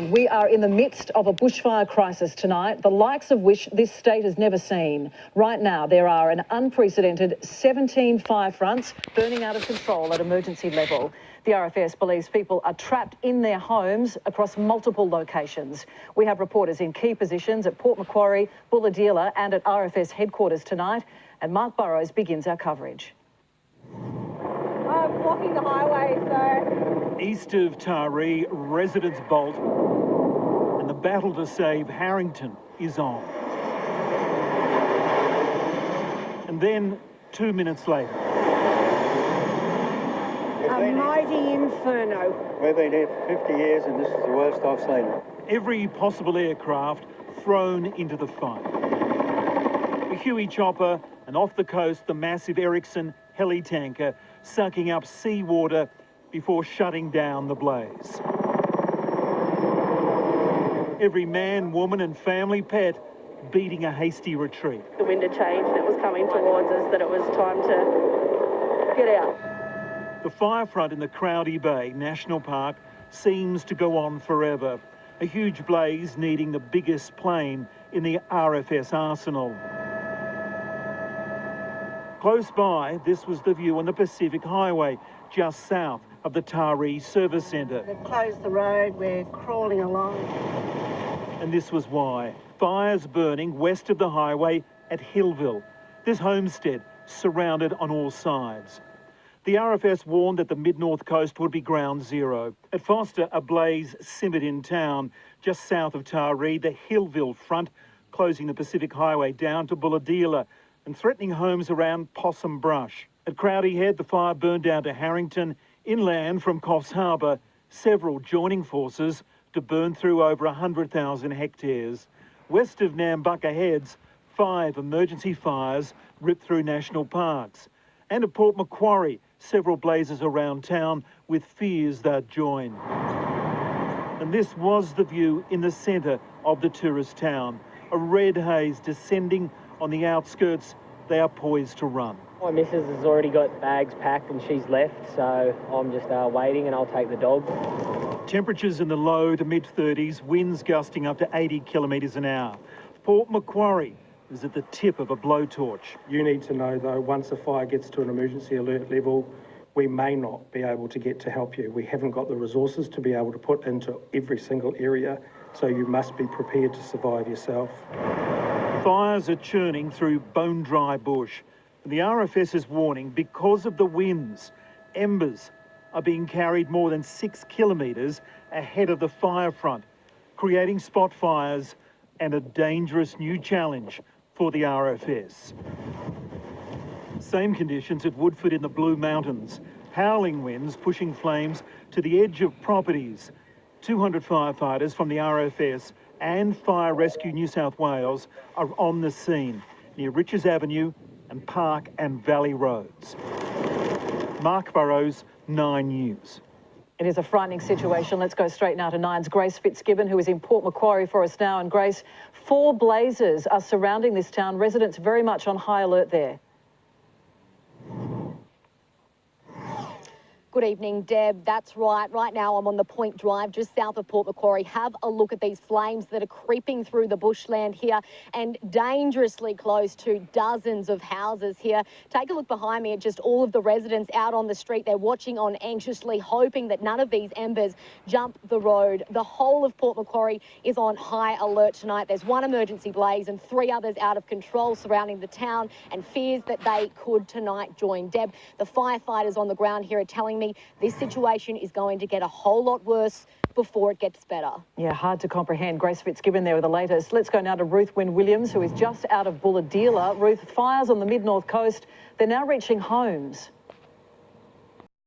We are in the midst of a bushfire crisis tonight, the likes of which this state has never seen. Right now, there are an unprecedented 17 fire fronts burning out of control at emergency level. The RFS believes people are trapped in their homes across multiple locations. We have reporters in key positions at Port Macquarie, Bulahdelah and at RFS headquarters tonight. And Mark Burrows begins our coverage. Blocking the highway, so... East of Taree, residents bolt, and the battle to save Harrington is on. And then, 2 minutes later... A mighty inferno. We've been here for 50 years and this is the worst I've seen it. Every possible aircraft thrown into the fight. The Huey chopper and off the coast the massive Ericsson heli-tanker sucking up seawater before shutting down the blaze. Every man, woman and family pet beating a hasty retreat. The wind had changed, it was coming towards us, that it was time to get out. The fire front in the Crowdy Bay National Park seems to go on forever. A huge blaze needing the biggest plane in the RFS arsenal. Close by, this was the view on the Pacific Highway, just south of the Taree Service Centre. They've closed the road, we're crawling along. And this was why. Fires burning west of the highway at Hillville. This homestead surrounded on all sides. The RFS warned that the mid-north coast would be ground zero. At Foster, a blaze simmered in town. Just south of Taree, the Hillville front, closing the Pacific Highway down to Bulahdelah and threatening homes around Possum Brush. At Crowdy Head, the fire burned down to Harrington. Inland from Coffs Harbour, several joining forces to burn through over 100,000 hectares. West of Nambucca Heads, 5 emergency fires ripped through national parks. And at Port Macquarie, several blazes around town with fears they'd join. And this was the view in the centre of the tourist town. A red haze descending on the outskirts. They are poised to run. My missus has already got bags packed and she's left, so I'm just waiting and I'll take the dog. Temperatures in the low to mid-30s, winds gusting up to 80 kilometres an hour. Port Macquarie is at the tip of a blowtorch. You need to know, though, once a fire gets to an emergency alert level, we may not be able to get to help you. We haven't got the resources to be able to put into every single area, so you must be prepared to survive yourself. Fires are churning through bone-dry bush. And the RFS is warning because of the winds, embers are being carried more than 6 kilometres ahead of the fire front, creating spot fires and a dangerous new challenge for the RFS. Same conditions at Woodford in the Blue Mountains. Howling winds pushing flames to the edge of properties. 200 firefighters from the RFS and Fire Rescue New South Wales are on the scene near Riches Avenue and Park and Valley Roads. Mark Burrows, 9 News. It is a frightening situation. Let's go straight now to Nine's Grace Fitzgibbon, who is in Port Macquarie for us now. And Grace, 4 blazes are surrounding this town. Residents very much on high alert there. Good evening, Deb. That's right. Right now I'm on the Point Drive just south of Port Macquarie. Have a look at these flames that are creeping through the bushland here and dangerously close to dozens of houses here. Take a look behind me at just all of the residents out on the street. They're watching on anxiously, hoping that none of these embers jump the road. The whole of Port Macquarie is on high alert tonight. There's 1 emergency blaze and 3 others out of control surrounding the town, and fears that they could tonight join. Deb, the firefighters on the ground here are telling me this situation is going to get a whole lot worse before it gets better. Yeah, hard to comprehend. Grace Fitzgibbon there with the latest. Let's go now to Ruth Wynne-Williams, who is just out of Bulahdelah. Ruth, fires on the mid-north coast, they're now reaching homes.